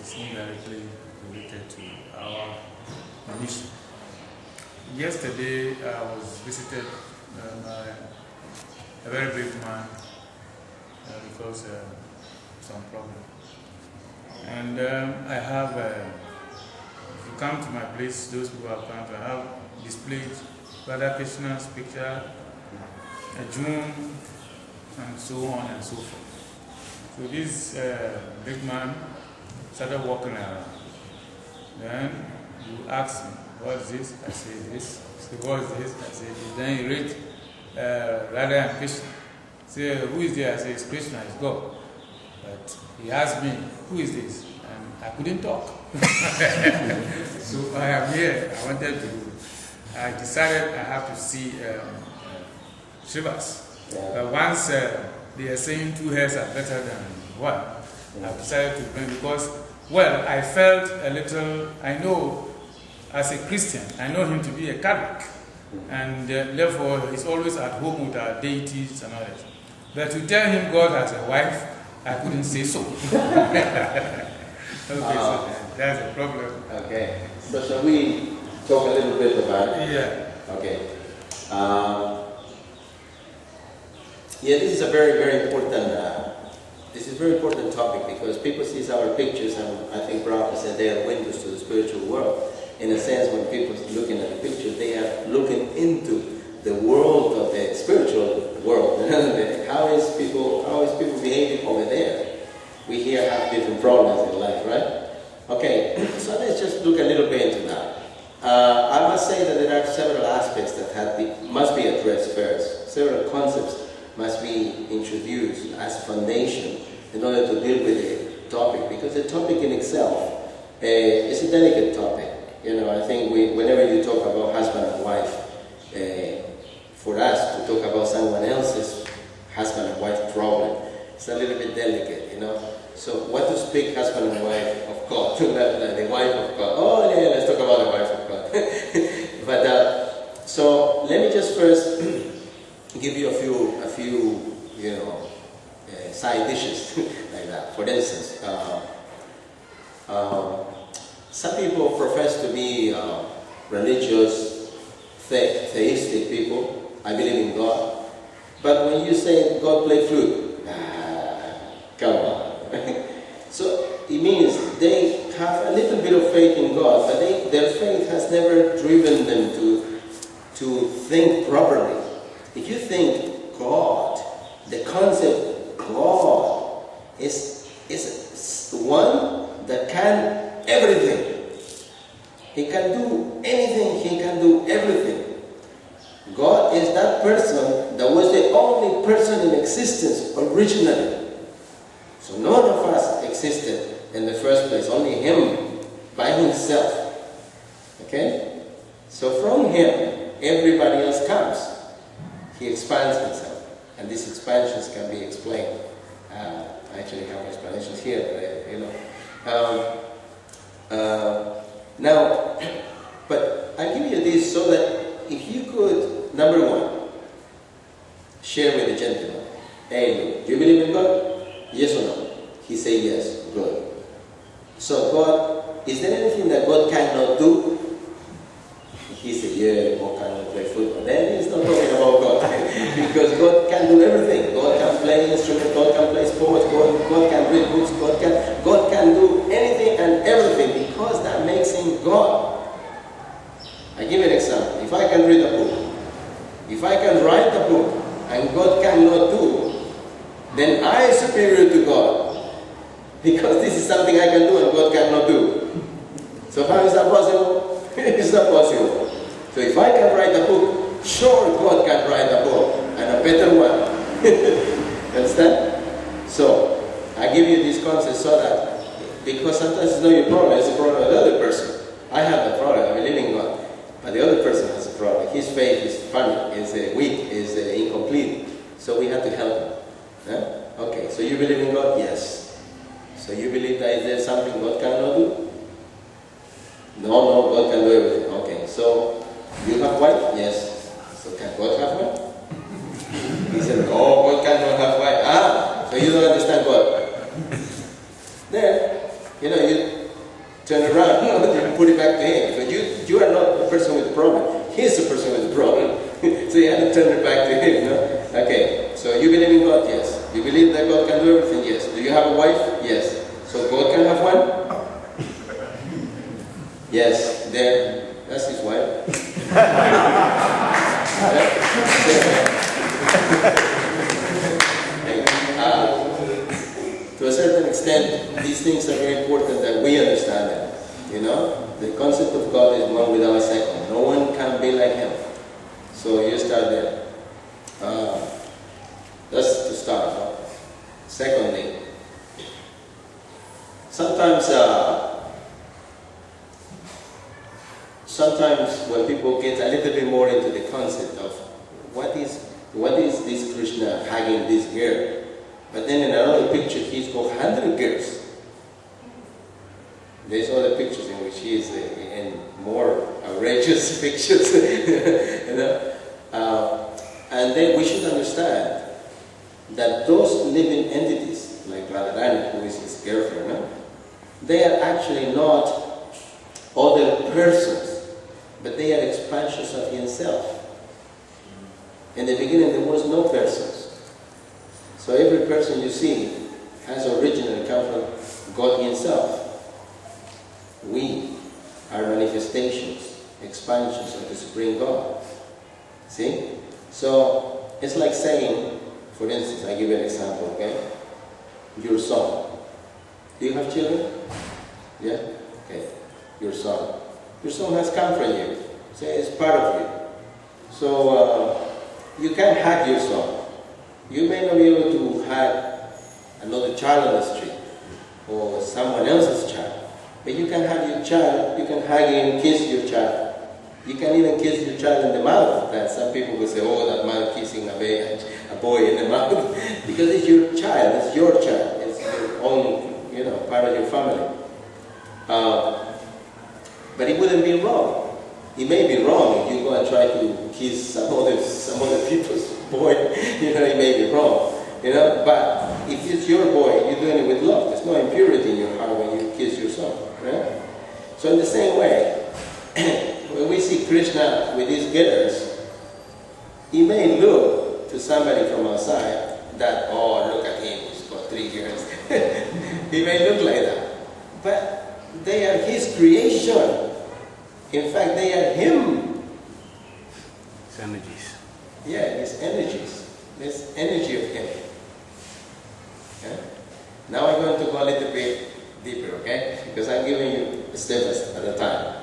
is indirectly related to our mission. Yesterday I was visited by a very brave man because of some problem. And I have, if you come to my place, those people have come to, I have displayed Radha Krishna's picture, a June, and so on and so forth. So this big man started walking around. Then you ask me, what is this? I say this. So what is this? I say this. Then he read Radha and Krishna. Say, who is there? I say, it's Krishna, it's God. But he asked me, who is this? And I couldn't talk. So I am here. I decided I have to see Shivas. But once they are saying two hairs are better than one, I decided to bring, because, well, I felt a little, I know as a Christian, I know him to be a Catholic. And therefore, he's always at home with our deities and all that. But to tell him God has a wife, I couldn't say so. Okay, so that's a problem. Okay. So shall we talk a little bit about it? Yeah. Okay. Yeah, this is a very, very important topic, because people see our pictures, and I think Prabhupada said they are windows to the spiritual world. In a sense, when people are looking at the picture, they are looking into the world of the spiritual world. How is people behaving over there? We here have different problems in life, right? Okay, so let's just look a little bit into that. I must say that there are several aspects that must be addressed first. Several concepts must be introduced as foundation in order to deal with the topic, because the topic in itself is a delicate topic. You know, I think whenever you talk about husband and wife, for us to talk about someone else's husband and wife problem, it's a little bit delicate, you know. So what to speak husband and wife of God, the wife of God. Oh yeah, let's talk about the wife of God. But so let me just first give you a few, you know, side dishes like that. For instance, some people profess to be religious, theistic people. I believe in God. But when you say God play flute, come on. So it means they have a little bit of faith in God, but their faith has never driven them to think properly. If you think God, the concept God is one that can everything. He can do anything, he can do everything. God is that person that was the only person in existence originally. So none of us existed in the first place, only him by himself. Okay? So from him, everybody else comes. He expands himself. And these expansions can be explained. I actually have explanations here, but you know. Now, but I give you this so that if you could, number one, share with the gentleman. Hey, look, do you believe in God? Yes or no? He said yes. Good. So God, is there anything that God cannot do? He said, yeah, God cannot play football. Then he's not talking about God. Because God can do everything. God can play instruments, God can play sports, God can read books, God can do anything and everything, because that makes him God. I give you an example. If I can read a book, if I can write a book, and God cannot do, then I am superior to God. Because this is something I can do and God cannot do. So how is that possible? It's not possible. So if I can write a book, sure God can write a book, and a better one. Understand? So, I give you this concept so that, because sometimes it's not your problem, it's the problem of the other person. I have a problem, I believe in God, but the other person has a problem. His faith is funny, is weak, is incomplete. So we have to help him. Huh? Okay, so you believe in God? Yes. So you believe that is there something God cannot do? No, God can do everything. Okay, so you have wife? Yes. So can God have wife? He said, no, God cannot have wife. Ah, so you don't understand God. Then, you know, you So you had to turn it back to him, no? Okay, so you believe in God? Yes. You believe that God can do everything? Yes. Do you have a wife? Yes. So God can have one? Yes. There, that's his wife. To a certain extent, these things are very important that we understand them. You know, the concept of God is one without a second. No one can be like him. So you start there. That's to start. No? Secondly, sometimes when people get a little bit more into the concept of what is this Krishna hugging this girl, but then in another picture he's got 100 girls. There's other pictures in which he is in more outrageous pictures, you know. And then we should understand that those living entities, like Radharani, who is his girlfriend, no? They are actually not other persons, but they are expansions of himself. In the beginning there was no persons. So every person you see has originally come from God himself. We are manifestations, expansions of the Supreme God. See? So it's like saying, for instance, I give you an example, okay? Your son. Do you have children? Yeah? Okay. Your son. Your son has come from you. Say it's part of you. So you can hug your son. You may not be able to hug another child on the street or someone else's child. But you can hug your child, you can hug and kiss your child. You can even kiss your child in the mouth. That some people will say, oh, that man kissing a boy in the mouth. Because it's your child, it's your child. It's your own, you know, part of your family. But it wouldn't be wrong. It may be wrong if you go and try to kiss some other people's boy. You know, it may be wrong. You know, but if it's your boy, you're doing it with love. There's no impurity in your heart when you kiss your son, right? So in the same way, when we see Krishna with these girls, he may look to somebody from outside that, oh, look at him, he's got 3 girls. He may look like that. But they are his creation. In fact, they are him. His energies. Yeah, his energies. There's energy of him. Okay? Now I'm going to go a little bit deeper, okay? Because I'm giving you steps at a time.